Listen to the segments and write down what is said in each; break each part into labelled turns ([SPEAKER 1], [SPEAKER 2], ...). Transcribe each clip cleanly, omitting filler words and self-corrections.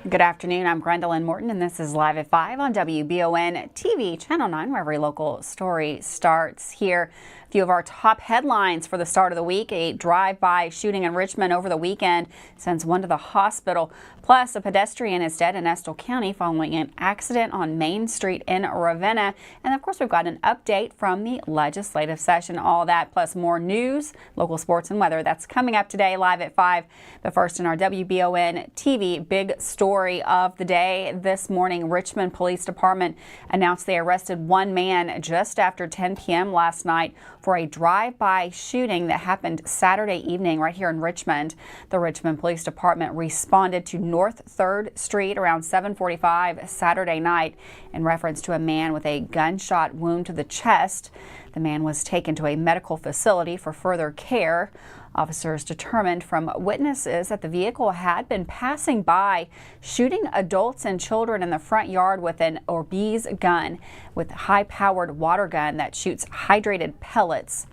[SPEAKER 1] Good afternoon. I'm Gwendolyn Morton, and this is Live at 5 on WBON TV, Channel 9, where every local story starts here. A few of our top headlines for the start of the week. A drive-by shooting in Richmond over the weekend sends one to the hospital. Plus, a pedestrian is dead in Estill County following an accident on Main Street in Ravenna. And of course, we've got an update from the legislative session. All that plus more news, local sports and weather. That's coming up today, Live at 5. But first, in our WBON TV big story of the day this morning, Richmond Police Department announced they arrested one man just after 10 p.m. last night for a drive-by shooting that happened Saturday evening right here in Richmond. The Richmond Police Department responded to North 3rd Street around 7:45 Saturday night in reference to a man with a gunshot wound to the chest. The man was taken to a medical facility for further care. Officers determined from witnesses that the vehicle had been passing by, shooting adults and children in the front yard with an Orbeez gun, with high-powered water gun that shoots hydrated pellets.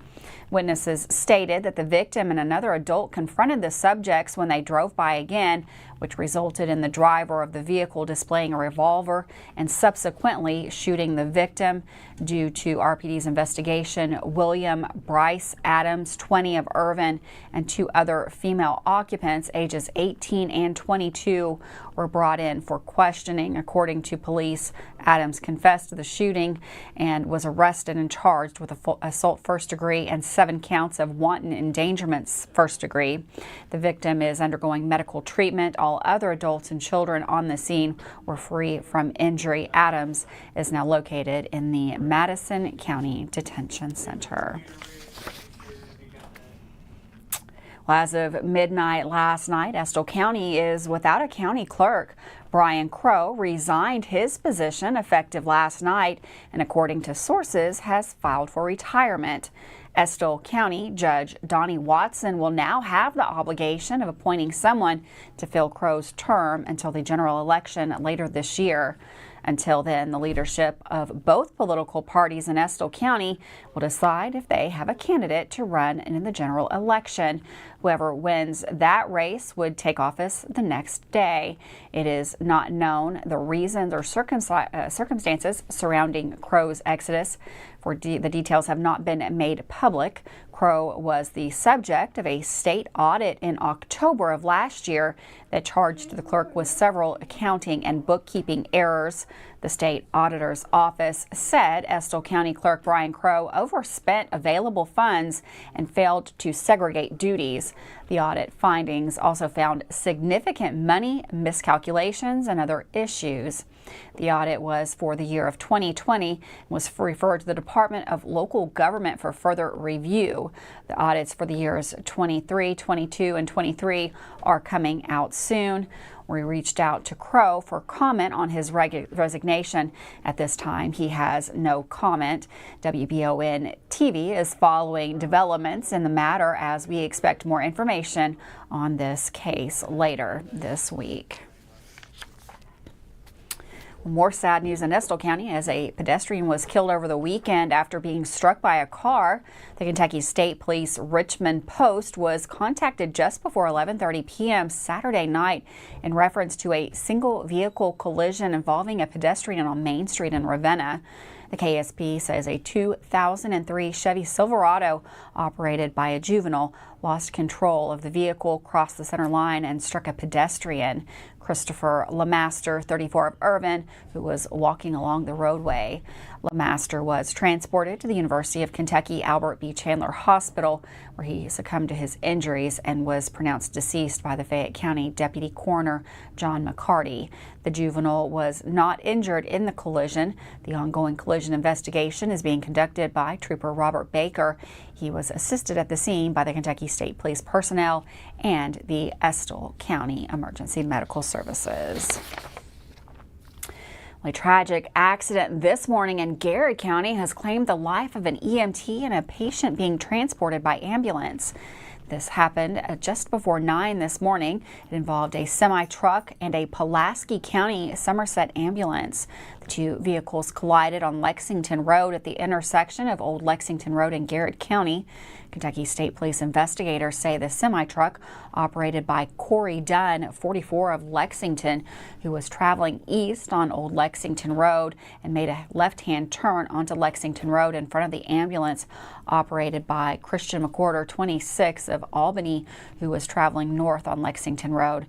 [SPEAKER 1] Witnesses stated that the victim and another adult confronted the subjects when they drove by again, which resulted in the driver of the vehicle displaying a revolver and subsequently shooting the victim. Due to RPD's investigation, William Bryce Adams, 20 of Irvine, and two other female occupants, ages 18 and 22, were brought in for questioning. According to police, Adams confessed to the shooting and was arrested and charged with assault first degree and 7 counts of wanton endangerment first degree. The victim is undergoing medical treatment. All other adults and children on the scene were free from injury. Adams is now located in the Madison County Detention Center. Well, as of midnight last night, Estill County is without a county clerk. Brian Crow resigned his position effective last night and, according to sources, has filed for retirement. Estill County Judge Donnie Watson will now have the obligation of appointing someone to fill Crow's term until the general election later this year. Until then, the leadership of both political parties in Estill County will decide if they have a candidate to run in the general election. Whoever wins that race would take office the next day. It is not known the reasons or circumstances surrounding Crow's exodus. The details have not been made public. Crow was the subject of a state audit in October of last year that charged the clerk with several accounting and bookkeeping errors. The state auditor's office said Estill County Clerk Brian Crow overspent available funds and failed to segregate duties. The audit findings also found significant money miscalculations and other issues. The audit was for the year of 2020 and was referred to the Department of Local Government for further review. The audits for the years 23, 22, and 23 are coming out soon. We reached out to Crow for comment on his resignation. At this time, he has no comment. WBON TV is following developments in the matter as we expect more information on this case later this week. More sad news in Estill County as a pedestrian was killed over the weekend after being struck by a car. The Kentucky State Police Richmond Post was contacted just before 11:30 p.m. Saturday night in reference to a single vehicle collision involving a pedestrian on Main Street in Ravenna. The KSP says a 2003 Chevy Silverado operated by a juvenile lost control of the vehicle, crossed the center line, and struck a pedestrian. Christopher LeMaster, 34 of Irvine, who was walking along the roadway. LeMaster was transported to the University of Kentucky Albert B. Chandler Hospital, where he succumbed to his injuries and was pronounced deceased by the Fayette County Deputy Coroner John McCarty. The juvenile was not injured in the collision. The ongoing collision investigation is being conducted by Trooper Robert Baker. He was assisted at the scene by the Kentucky State Police personnel and the Estill County Emergency Medical Services. A tragic accident this morning in Garrard County has claimed the life of an EMT and a patient being transported by ambulance. This happened just before 9 this morning. It involved a semi-truck and a Pulaski County Somerset ambulance. The two vehicles collided on Lexington Road at the intersection of Old Lexington Road and Garrard County. Kentucky State Police investigators say the semi-truck, operated by Corey Dunn, 44 of Lexington, who was traveling east on Old Lexington Road and made a left-hand turn onto Lexington Road in front of the ambulance operated by Christian McWhorter, 26 of Albany, who was traveling north on Lexington Road.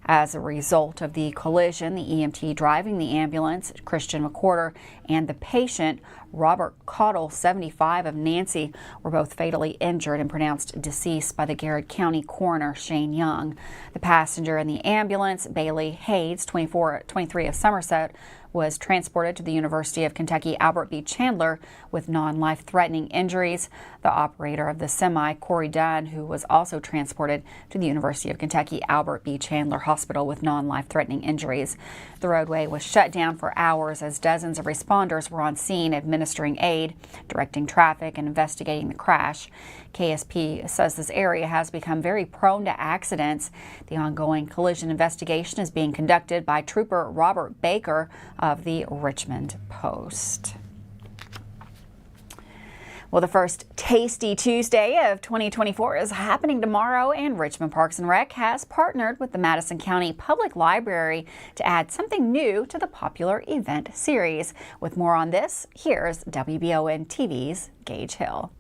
[SPEAKER 1] As a result of the collision, the EMT driving the ambulance, Christian McWhorter, and the patient, Robert Caudle, 75 of Nancy, were both fatally injured and pronounced deceased by the Garrard County coroner, Shane Young. The passenger in the ambulance, Bailey Hayes, 23 of Somerset, was transported to the University of Kentucky Albert B. Chandler with non-life-threatening injuries. The operator of the semi, Corey Dunn, who was also transported to the University of Kentucky Albert B. Chandler Hospital with non-life-threatening injuries. The roadway was shut down for hours as dozens of responders were on scene administering aid, directing traffic, and investigating the crash. KSP says this area has become very prone to accidents. The ongoing collision investigation is being conducted by Trooper Robert Baker of the Richmond Post. Well, the first Tasty Tuesday of 2024 is happening tomorrow, and Richmond Parks and Rec has partnered with the Madison County Public Library to add something new to the popular event series. With more on this, here's WBON TV's Gage Hill.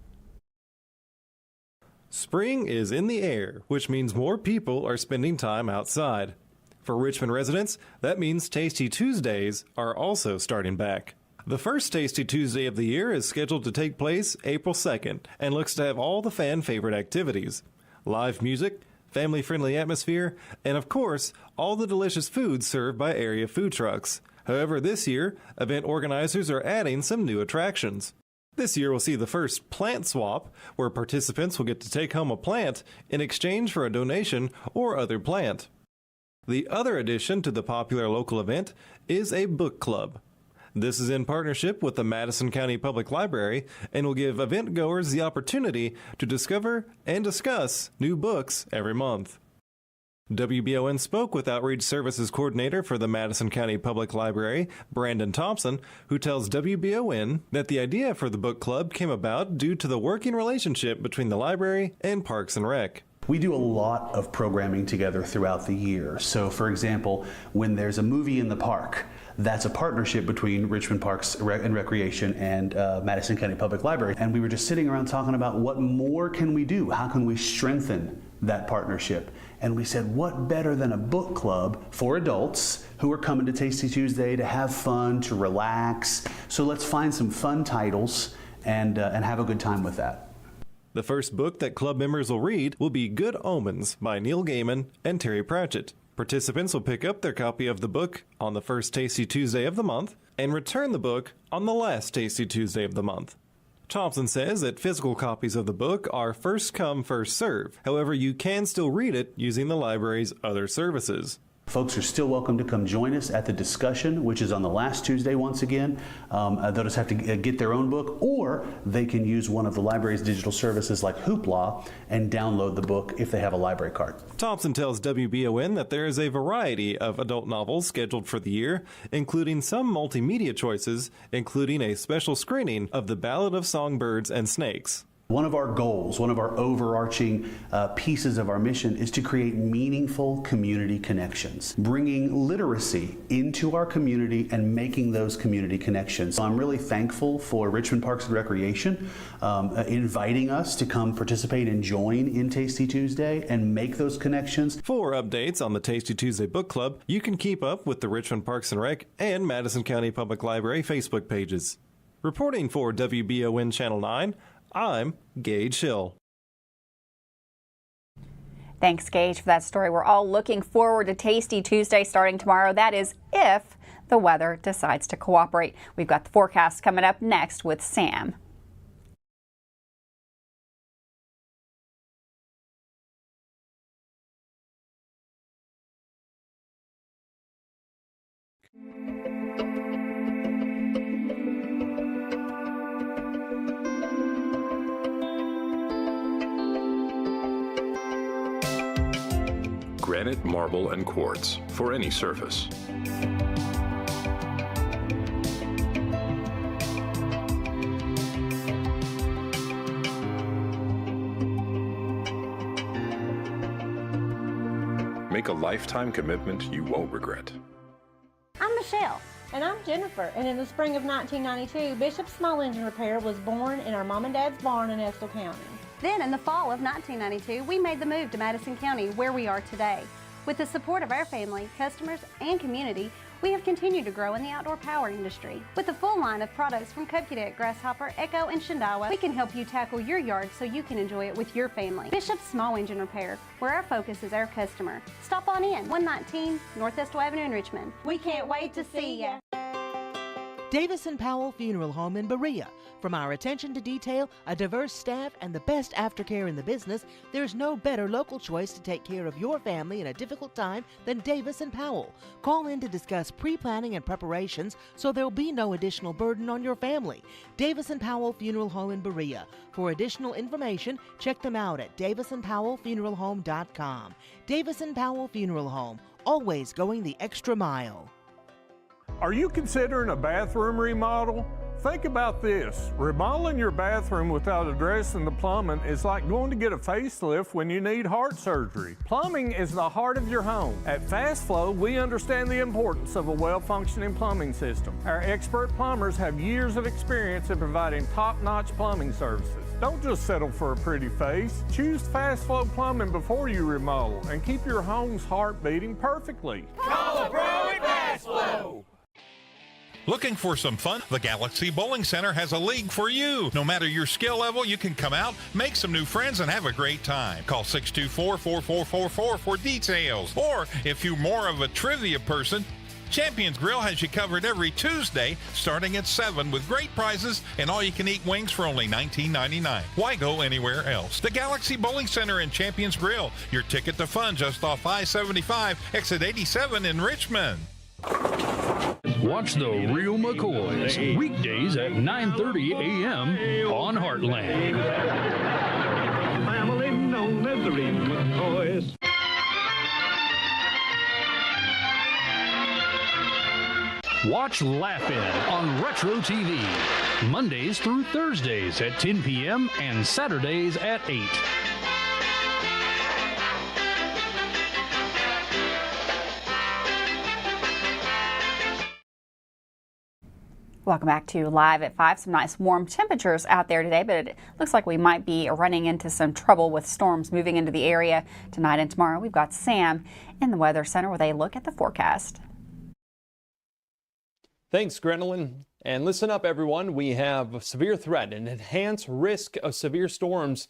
[SPEAKER 2] Spring is in the air, which means more people are spending time outside. For Richmond residents, that means Tasty Tuesdays are also starting back. The first Tasty Tuesday of the year is scheduled to take place April 2nd and looks to have all the fan-favorite activities. Live music, family-friendly atmosphere, and of course, all the delicious food served by area food trucks. However, this year, event organizers are adding some new attractions. This year we'll see the first plant swap, where participants will get to take home a plant in exchange for a donation or other plant. The other addition to the popular local event is a book club. This is in partnership with the Madison County Public Library and will give event goers the opportunity to discover and discuss new books every month. WBON spoke with Outreach Services Coordinator for the Madison County Public Library, Brandon Thompson, who tells WBON that the idea for the book club came about due to the working relationship between the library and Parks and Rec.
[SPEAKER 3] We do a lot of programming together throughout the year. So, for example, when there's a movie in the park, that's a partnership between Richmond Parks and Recreation and Madison County Public Library. And we were just sitting around talking about what more can we do? How can we strengthen that partnership? And we said, what better than a book club for adults who are coming to Tasty Tuesday to have fun, to relax. So let's find some fun titles and have a good time with that.
[SPEAKER 2] The first book that club members will read will be Good Omens by Neil Gaiman and Terry Pratchett. Participants will pick up their copy of the book on the first Tasty Tuesday of the month and return the book on the last Tasty Tuesday of the month. Thompson says that physical copies of the book are first come, first serve. However, you can still read it using the library's other services.
[SPEAKER 3] Folks are still welcome to come join us at the discussion, which is on the last Tuesday once again. They'll just have to get their own book, or they can use one of the library's digital services like Hoopla and download the book if they have a library card.
[SPEAKER 2] Thompson tells WBON that there is a variety of adult novels scheduled for the year, including some multimedia choices, including a special screening of The Ballad of Songbirds and Snakes.
[SPEAKER 3] One of our goals, one of our overarching pieces of our mission is to create meaningful community connections, bringing literacy into our community and making those community connections. So I'm really thankful for Richmond Parks and Recreation inviting us to come participate and join in Tasty Tuesday and make those connections.
[SPEAKER 2] For updates on the Tasty Tuesday Book Club, you can keep up with the Richmond Parks and Rec and Madison County Public Library Facebook pages. Reporting for WBON Channel 9, I'm Gage Hill.
[SPEAKER 1] Thanks, Gage, for that story. We're all looking forward to Tasty Tuesday starting tomorrow. That is if the weather decides to cooperate. We've got the forecast coming up next with Sam.
[SPEAKER 4] Granite, marble, and quartz for any surface. Make a lifetime commitment you won't regret.
[SPEAKER 5] I'm Michelle.
[SPEAKER 6] And I'm Jennifer, and in the spring of 1992, Bishop's Small Engine Repair was born in our mom and dad's barn in Estill County.
[SPEAKER 5] Then in the fall of 1992, we made the move to Madison County, where we are today. With the support of our family, customers, and community, we have continued to grow in the outdoor power industry. With a full line of products from Cupcadet, Grasshopper, Echo, and Shindawa, we can help you tackle your yard so you can enjoy it with your family. Bishop's Small Engine Repair, where our focus is our customer. Stop on in, 119 North Estill Avenue in Richmond. We can't wait to see ya.
[SPEAKER 7] Davis & Powell Funeral Home in Berea. From our attention to detail, a diverse staff, and the best aftercare in the business, there's no better local choice to take care of your family in a difficult time than Davis & Powell. Call in to discuss pre-planning and preparations so there'll be no additional burden on your family. Davis & Powell Funeral Home in Berea. For additional information, check them out at davisandpowellfuneralhome.com. Davis & Powell Funeral Home, always going the extra mile.
[SPEAKER 8] Are you considering a bathroom remodel? Think about this. Remodeling your bathroom without addressing the plumbing is like going to get a facelift when you need heart surgery. Plumbing is the heart of your home. At Fast Flow, we understand the importance of a well-functioning plumbing system. Our expert plumbers have years of experience in providing top-notch plumbing services. Don't just settle for a pretty face. Choose Fast Flow Plumbing before you remodel and keep your home's heart beating perfectly.
[SPEAKER 9] Call a pro at Fast Flow.
[SPEAKER 10] Looking for some fun? The Galaxy Bowling Center has a league for you. No matter your skill level, you can come out, make some new friends, and have a great time. Call 624-4444 for details. Or if you're more of a trivia person, Champions Grill has you covered every Tuesday starting at 7 with great prizes and all-you-can-eat wings for only $19.99. Why go anywhere else? The Galaxy Bowling Center and Champions Grill, your ticket to fun just off I-75, exit 87 in Richmond.
[SPEAKER 11] Watch The Real McCoys, weekdays at 9:30 a.m. on Heartland.
[SPEAKER 9] Family known as The Real McCoys.
[SPEAKER 11] Watch Laugh-In on Retro TV, Mondays through Thursdays at 10 p.m. and Saturdays at 8.
[SPEAKER 1] Welcome back to Live at 5. Some nice warm temperatures out there today, but it looks like we might be running into some trouble with storms moving into the area tonight and tomorrow. We've got Sam in the Weather Center with a look at the forecast.
[SPEAKER 12] Thanks, Grenelyn. And listen up, everyone. We have a severe threat and enhanced risk of severe storms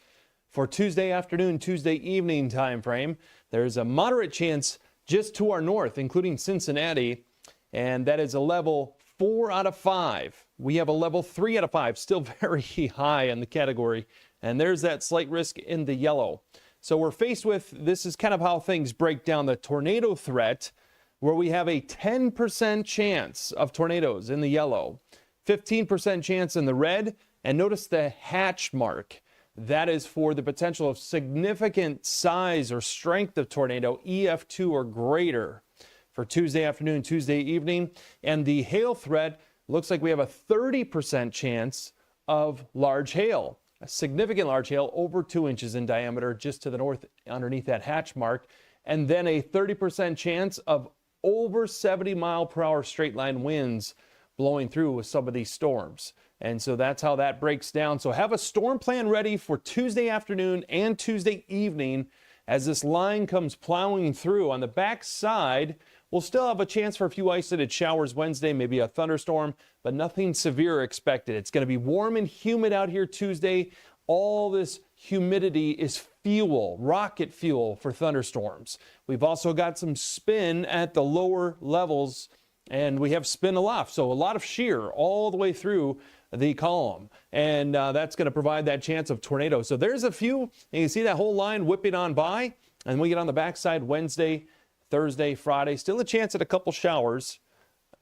[SPEAKER 12] for Tuesday afternoon, Tuesday evening time frame. There's a moderate chance just to our north, including Cincinnati, and that is a level 4 out of 5. We have a level 3 out of 5, still very high in the category. And there's that slight risk in the yellow. So we're faced with, this is kind of how things break down the tornado threat, where we have a 10% chance of tornadoes in the yellow, 15% chance in the red, and notice the hatch mark. That is for the potential of significant size or strength of tornado, EF2 or greater, for Tuesday afternoon, Tuesday evening. And the hail threat looks like we have a 30% chance of large hail, a significant large hail over 2 inches in diameter just to the north underneath that hatch mark. And then a 30% chance of over 70-mile-per-hour straight line winds blowing through with some of these storms. And so that's how that breaks down. So have a storm plan ready for Tuesday afternoon and Tuesday evening as this line comes plowing through. On the back side, we'll still have a chance for a few isolated showers Wednesday, maybe a thunderstorm, but nothing severe expected. It's going to be warm and humid out here Tuesday. All this humidity is fuel, rocket fuel for thunderstorms. We've also got some spin at the lower levels, and we have spin aloft. So a lot of shear all the way through the column, and that's going to provide that chance of tornado. So there's a few, and you can see that whole line whipping on by, and we get on the backside Wednesday, Thursday, Friday, still a chance at a couple showers,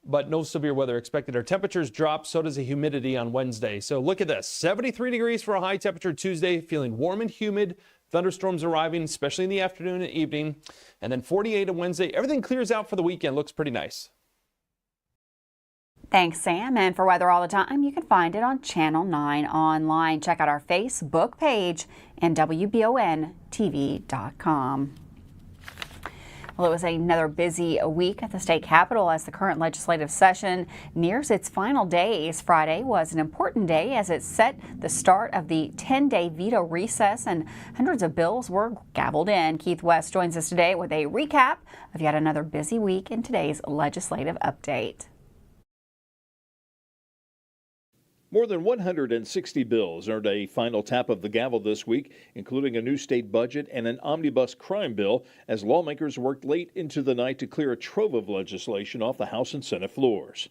[SPEAKER 12] but no severe weather expected. Our temperatures drop, so does the humidity on Wednesday. So look at this, 73 degrees for a high temperature Tuesday, feeling warm and humid, thunderstorms arriving, especially in the afternoon and evening, and then 48 on Wednesday. Everything clears out for the weekend, looks pretty nice.
[SPEAKER 1] Thanks, Sam. And for weather all the time, you can find it on Channel 9 online. Check out our Facebook page and WBONTV.com. Well, it was another busy week at the state capitol as the current legislative session nears its final days. Friday was an important day as it set the start of the 10-day veto recess, and hundreds of bills were gavelled in. Keith West joins us today with a recap of yet another busy week in today's legislative update.
[SPEAKER 13] More than 160 bills earned a final tap of the gavel this week, including a new state budget and an omnibus crime bill, as lawmakers worked late into the night to clear a trove of legislation off the House and Senate floors.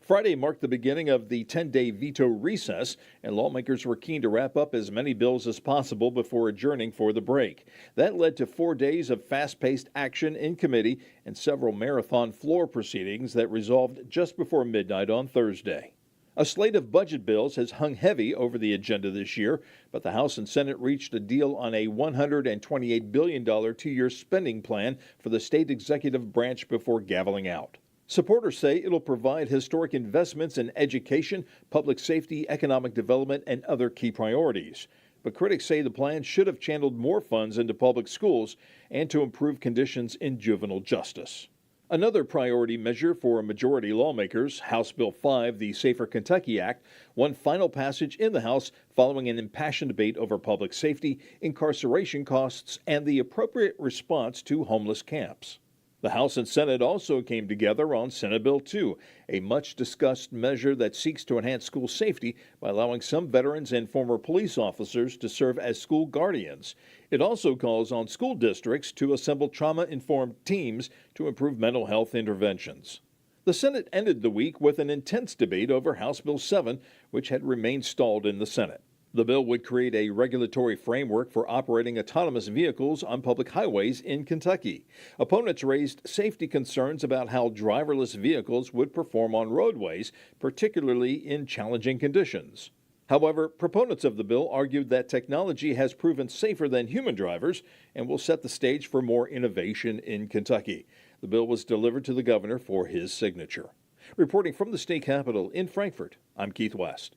[SPEAKER 13] Friday marked the beginning of the 10-day veto recess, and lawmakers were keen to wrap up as many bills as possible before adjourning for the break. That led to 4 days of fast-paced action in committee and several marathon floor proceedings that resolved just before midnight on Thursday. A slate of budget bills has hung heavy over the agenda this year, but the House and Senate reached a deal on a $128 billion 2-year spending plan for the state executive branch before gaveling out. Supporters say it'll provide historic investments in education, public safety, economic development, and other key priorities. But critics say the plan should have channeled more funds into public schools and to improve conditions in juvenile justice. Another priority measure for majority lawmakers, House Bill 5, the Safer Kentucky Act, won final passage in the House following an impassioned debate over public safety, incarceration costs, and the appropriate response to homeless camps. The House and Senate also came together on Senate Bill 2, a much-discussed measure that seeks to enhance school safety by allowing some veterans and former police officers to serve as school guardians. It also calls on school districts to assemble trauma-informed teams to improve mental health interventions. The Senate ended the week with an intense debate over House Bill 7, which had remained stalled in the Senate. The bill would create a regulatory framework for operating autonomous vehicles on public highways in Kentucky. Opponents raised safety concerns about how driverless vehicles would perform on roadways, particularly in challenging conditions. However, proponents of the bill argued that technology has proven safer than human drivers and will set the stage for more innovation in Kentucky. The bill was delivered to the governor for his signature. Reporting from the state capitol in Frankfort, I'm Keith West.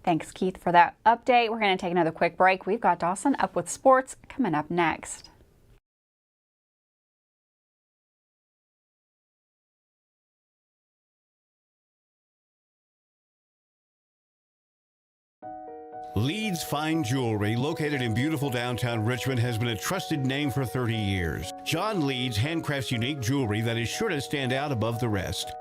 [SPEAKER 1] Thanks, Keith, for that update. We're going to take another quick break. We've got Dawson up with sports coming up next.
[SPEAKER 14] Leeds Fine Jewelry, located in beautiful downtown Richmond, has been a trusted name for 30 years. John Leeds handcrafts unique jewelry that is sure to stand out above the rest.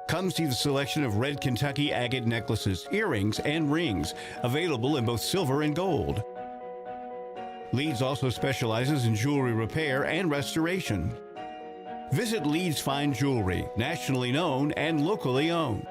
[SPEAKER 14] Come see the selection of red Kentucky agate necklaces, earrings, and rings, available in both silver and gold. Leeds also specializes in jewelry repair and restoration. Visit Leeds Fine Jewelry, nationally known and locally owned.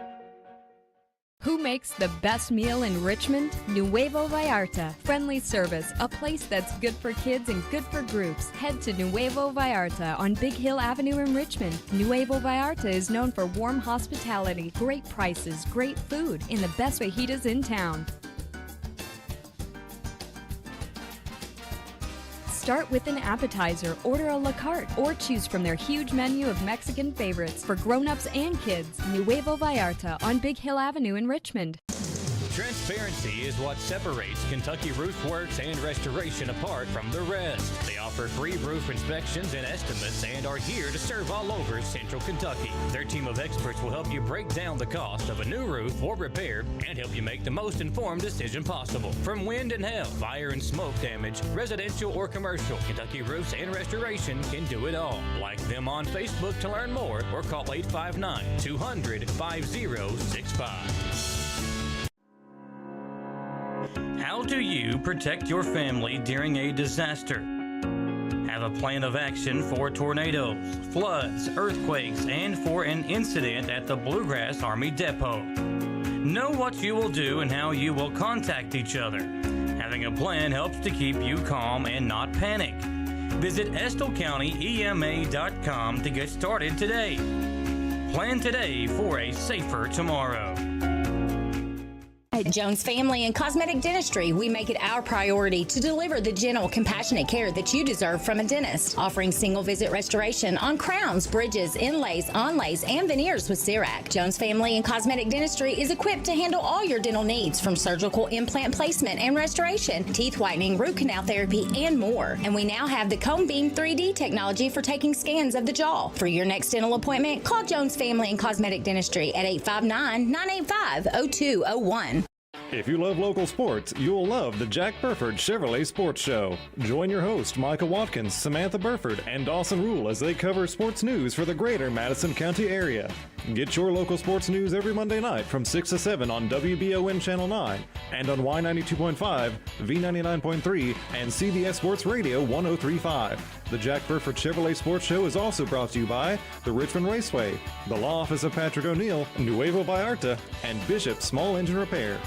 [SPEAKER 15] Who makes the best meal in Richmond? Nuevo Vallarta. Friendly service, a place that's good for kids and good for groups. Head to Nuevo Vallarta on Big Hill Avenue in Richmond. Nuevo Vallarta is known for warm hospitality, great prices, great food, and the best fajitas in town. Start with an appetizer, order a la carte, or choose from their huge menu of Mexican favorites for grown-ups and kids. Nuevo Vallarta on Big Hill Avenue in Richmond.
[SPEAKER 16] Transparency is what separates Kentucky Roof Works and Restoration apart from the rest. They offer free roof inspections and estimates and are here to serve all over Central Kentucky. Their team of experts will help you break down the cost of a new roof or repair and help you make the most informed decision possible. From wind and hail, fire and smoke damage, residential or commercial, Kentucky Roofs and Restoration can do it all. Like them on Facebook to learn more or call 859-200-5065. How do you protect your family during a disaster? Have a plan of action for tornadoes, floods, earthquakes, and for an incident at the Bluegrass Army Depot. Know what you will do and how you will contact each other. Having a plan helps to keep you calm and not panic. Visit EstleCountyEMA.com to get started today. Plan today for a safer tomorrow.
[SPEAKER 17] At Jones Family and Cosmetic Dentistry, we make it our priority to deliver the gentle, compassionate care that you deserve from a dentist. Offering single-visit restoration on crowns, bridges, inlays, onlays, and veneers with CERAC. Jones Family and Cosmetic Dentistry is equipped to handle all your dental needs, from surgical implant placement and restoration, teeth whitening, root canal therapy, and more. And we now have the Cone Beam 3D technology for taking scans of the jaw. For your next dental appointment, call Jones Family and Cosmetic Dentistry at 859-985-0201.
[SPEAKER 2] If you love local sports, you'll love the Jack Burford Chevrolet Sports Show. Join your host, Micah Watkins, Samantha Burford, and Dawson Rule as they cover sports news for the greater Madison County area. Get your local sports news every Monday night from 6 to 7 on WBON Channel 9 and on Y92.5, V99.3, and CBS Sports Radio 103.5. The Jack Burford Chevrolet Sports Show is also brought to you by the Richmond Raceway, the Law Office of Patrick O'Neill, Nuevo Vallarta, and Bishop Small Engine Repair.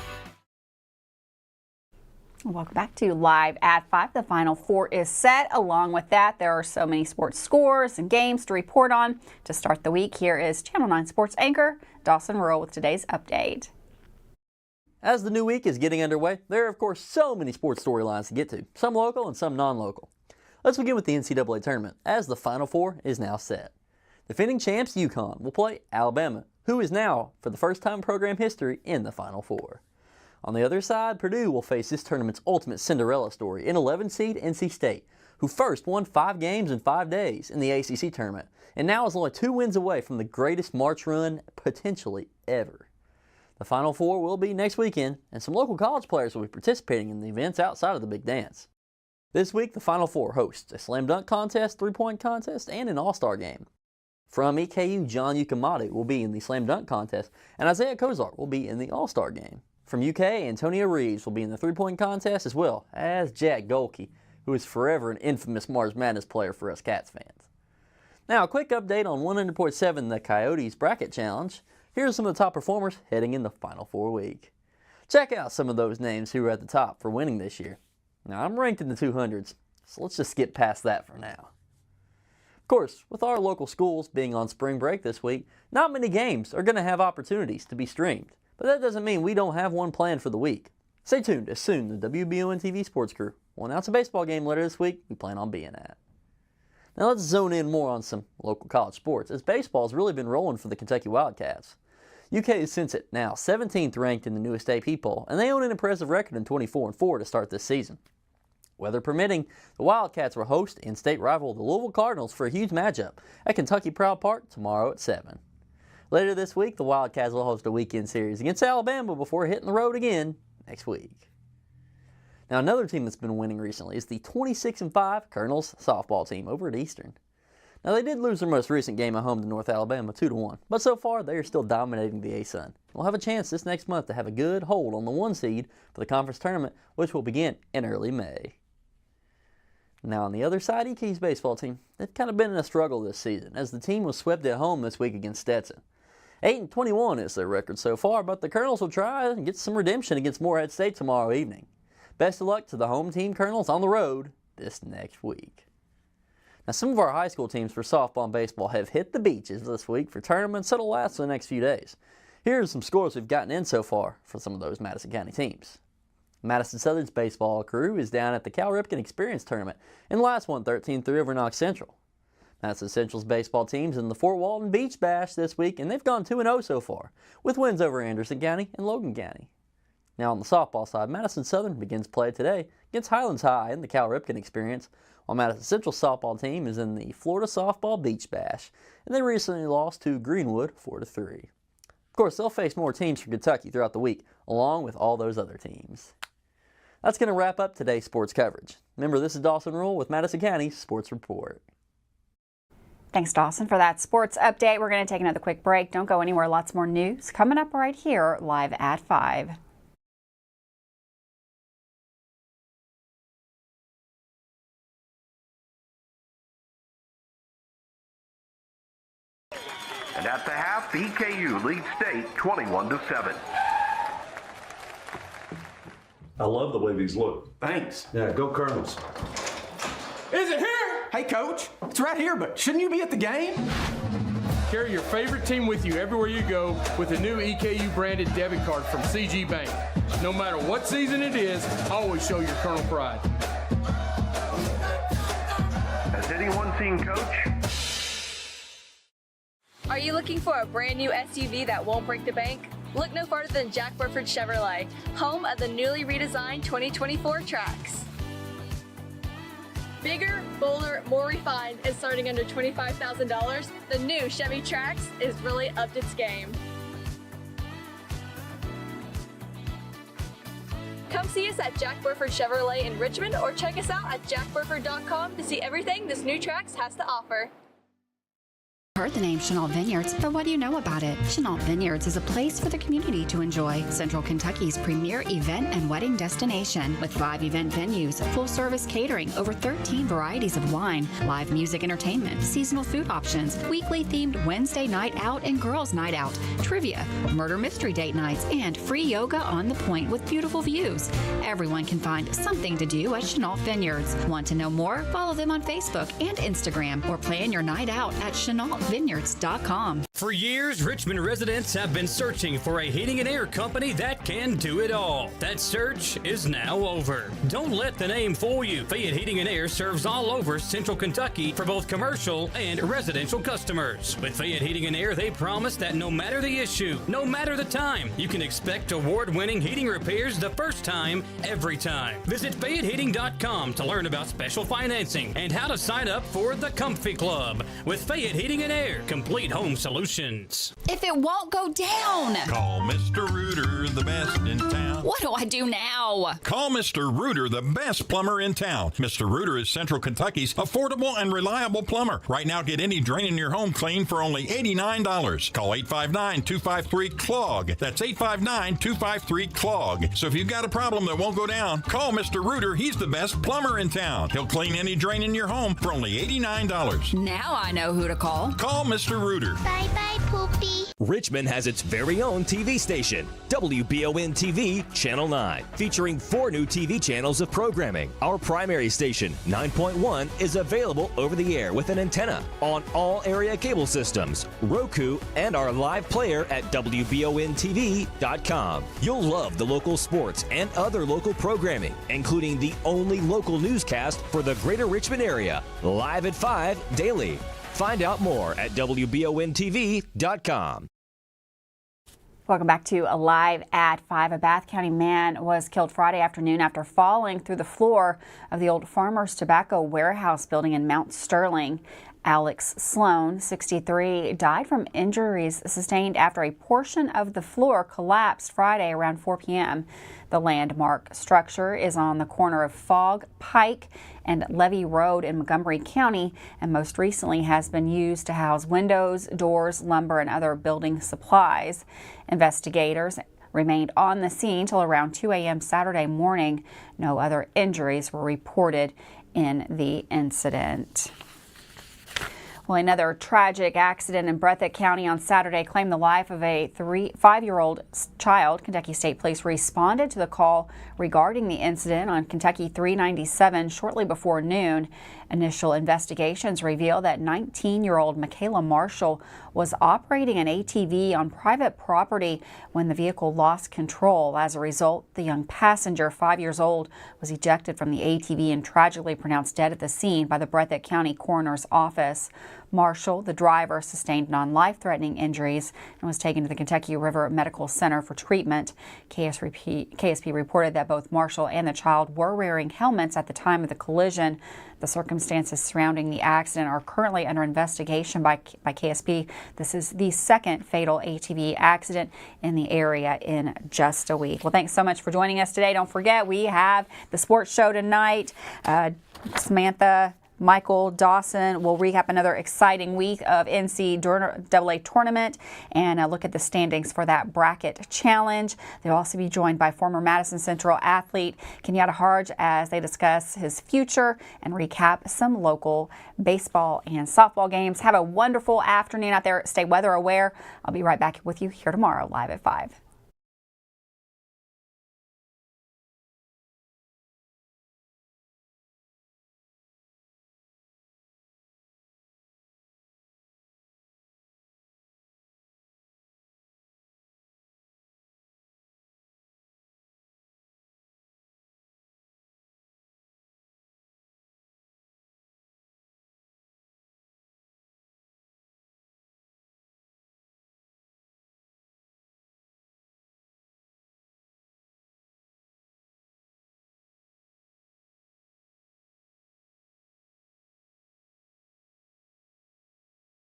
[SPEAKER 1] Welcome back to Live at 5. The Final Four is set. Along with that, there are so many sports scores and games to report on. To start the week, here is Channel 9 sports anchor Dawson Rural with today's update.
[SPEAKER 18] As the new week is getting underway, there are of course so many sports storylines to get to, some local and some non-local. Let's begin with the NCAA tournament, as the Final Four is now set. Defending champs UConn will play Alabama, who is now, for the first time in program history, in the Final Four. On the other side, Purdue will face this tournament's ultimate Cinderella story in 11 seed NC State, who first won 5 games in 5 days in the ACC tournament, and now is only 2 wins away from the greatest March run potentially ever. The Final Four will be next weekend, and some local college players will be participating in the events outside of the big dance. This week, the Final Four hosts a slam dunk contest, 3-point contest, and an all-star game. From EKU, John Yukamadu will be in the slam dunk contest, and Isaiah Kozart will be in the all-star game. From UK, Antonio Reeves will be in the 3-point contest, as well as Jack Golke, who is forever an infamous March Madness player for us Cats fans. Now, a quick update on 100.7 The Coyotes Bracket Challenge. Here are some of the top performers heading in the Final Four week. Check out some of those names who are at the top for winning this year. Now, I'm ranked in the 200s, so let's just skip past that for now. Of course, with our local schools being on spring break this week, not many games are going to have opportunities to be streamed. But that doesn't mean we don't have one planned for the week. Stay tuned as soon the WBON TV sports crew will announce a baseball game later this week we plan on being at. Now let's zone in more on some local college sports, as baseball has really been rolling for the Kentucky Wildcats. UK is since it now 17th ranked in the newest AP poll, and they own an impressive record in 24-4 to start this season. Weather permitting, the Wildcats will host in-state rival the Louisville Cardinals for a huge matchup at Kentucky Proud Park tomorrow at 7. Later this week, the Wildcats will host a weekend series against Alabama before hitting the road again next week. Now, another team that's been winning recently is the 26-5 Colonels softball team over at Eastern. Now, they did lose their most recent game at home to North Alabama 2-1, but so far they are still dominating the A-Sun. We'll have a chance this next month to have a good hold on the 1 seed for the conference tournament, which will begin in early May. Now, on the other side, EK's baseball team, they've kind of been in a struggle this season, as the team was swept at home this week against Stetson. 8-21 is their record so far, but the Colonels will try and get some redemption against Morehead State tomorrow evening. Best of luck to the home team Colonels on the road this next week. Now, some of our high school teams for softball and baseball have hit the beaches this week for tournaments that'll last for the next few days. Here are some scores we've gotten in so far for some of those Madison County teams. Madison Southern's baseball crew is down at the Cal Ripken Experience Tournament and last won 13-3 over Knox Central. Madison Central's baseball team's in the Fort Walton Beach Bash this week, and they've gone 2-0 so far, with wins over Anderson County and Logan County. Now on the softball side, Madison Southern begins play today against Highlands High in the Cal Ripken Experience, while Madison Central's softball team is in the Florida Softball Beach Bash, and they recently lost to Greenwood 4-3. Of course, they'll face more teams from Kentucky throughout the week, along with all those other teams. That's going to wrap up today's sports coverage. Remember, this is Dawson Rule with Madison County Sports Report.
[SPEAKER 1] Thanks, Dawson, for that sports update. We're going to take another quick break. Don't go anywhere. Lots more news coming up right here, live at 5.
[SPEAKER 19] And at the half, EKU leads state 21-7.
[SPEAKER 20] I love the way these look.
[SPEAKER 21] Thanks.
[SPEAKER 20] Yeah, go Colonels.
[SPEAKER 21] Is it here? Hey, Coach. It's right here, but shouldn't you be at the game? Carry your favorite team with you everywhere you go with a new EKU branded debit card from CG Bank. No matter what season it is, always show your Colonel pride.
[SPEAKER 19] Has anyone seen Coach?
[SPEAKER 22] Are you looking for a brand new SUV that won't break the bank? Look no farther than Jack Burford Chevrolet, home of the newly redesigned 2024 Trax. Bigger, bolder, more refined, and starting under $25,000, the new Chevy Trax is really upped its game. Come see us at Jack Burford Chevrolet in Richmond or check us out at jackburford.com to see everything this new Trax has to offer.
[SPEAKER 1] Heard the name Chenault Vineyards, but what do you know about it? Chenault Vineyards is a place for the community to enjoy. Central Kentucky's premier event and wedding destination with 5 event venues, full-service catering, over 13 varieties of wine, live music entertainment, seasonal food options, weekly themed Wednesday night out and girls night out, trivia, murder mystery date nights, and free yoga on the point with beautiful views. Everyone can find something to do at Chenault Vineyards. Want to know more? Follow them on Facebook and Instagram or plan your night out at ChenaultVineyards.com.
[SPEAKER 16] For years, Richmond residents have been searching for a heating and air company that can do it all. That search is now over. Don't let the name fool you. Fayette Heating and Air serves all over Central Kentucky for both commercial and residential customers. With Fayette Heating and Air, they promise that no matter the issue, no matter the time, you can expect award-winning heating repairs the first time, every time. Visit FayetteHeating.com to learn about special financing and how to sign up for the Comfy Club. With Fayette Heating and Air, complete home solutions.
[SPEAKER 1] If it won't go down,
[SPEAKER 10] Call Mr. Rooter, the best in town.
[SPEAKER 1] what do I do now?
[SPEAKER 10] Call Mr. Rooter, the best plumber in town. Mr. Rooter is Central Kentucky's affordable and reliable plumber. Right now, get any drain in your home clean for only $89. Call 859-253-CLOG. That's 859-253-CLOG. So if you've got a problem that won't go down, call Mr. Rooter. He's the best plumber in town. He'll clean any drain in your home for only $89.
[SPEAKER 1] Now I know who to call.
[SPEAKER 10] Call Mr. Rooter.
[SPEAKER 23] Bye-bye, Poopy.
[SPEAKER 24] Richmond has its very own TV station, WBON TV Channel 9, featuring 4 new TV channels of programming. Our primary station, 9.1, is available over the air with an antenna on all area cable systems, Roku, and our live player at WBONTV.com. You'll love the local sports and other local programming, including the only local newscast for the greater Richmond area, live at 5 daily. Find out more at WBONTV.com.
[SPEAKER 1] Welcome back to Alive at 5. A Bath County man was killed Friday afternoon after falling through the floor of the old Farmers Tobacco warehouse building in Mount Sterling. Alex Sloan, 63, died from injuries sustained after a portion of the floor collapsed Friday around 4 p.m. The landmark structure is on the corner of Fogg, Pike, and Levy Road in Montgomery County, and most recently has been used to house windows, doors, lumber, and other building supplies. Investigators remained on the scene till around 2 a.m. Saturday morning. No other injuries were reported in the incident. Well, another tragic accident in Breathitt County on Saturday claimed the life of a 5-year-old child. Kentucky State Police responded to the call regarding the incident on Kentucky 397 shortly before noon. Initial investigations reveal that 19-year-old Michaela Marshall was operating an ATV on private property when the vehicle lost control. As a result, the young passenger, 5 years old, was ejected from the ATV and tragically pronounced dead at the scene by the Breathitt County Coroner's Office. Marshall, the driver, sustained non-life-threatening injuries and was taken to the Kentucky River Medical Center for treatment. KSP reported that both Marshall and the child were wearing helmets at the time of the collision. The circumstances surrounding the accident are currently under investigation by KSP. This is the second fatal ATV accident in the area in just a week. Well, thanks so much for joining us today. Don't forget, we have the sports show tonight. Samantha, Michael, Dawson will recap another exciting week of NCAA tournament and look at the standings for that bracket challenge. They'll also be joined by former Madison Central athlete Kenyatta Harge as they discuss his future and recap some local baseball and softball games. Have a wonderful afternoon out there. Stay weather aware. I'll be right back with you here tomorrow, live at 5.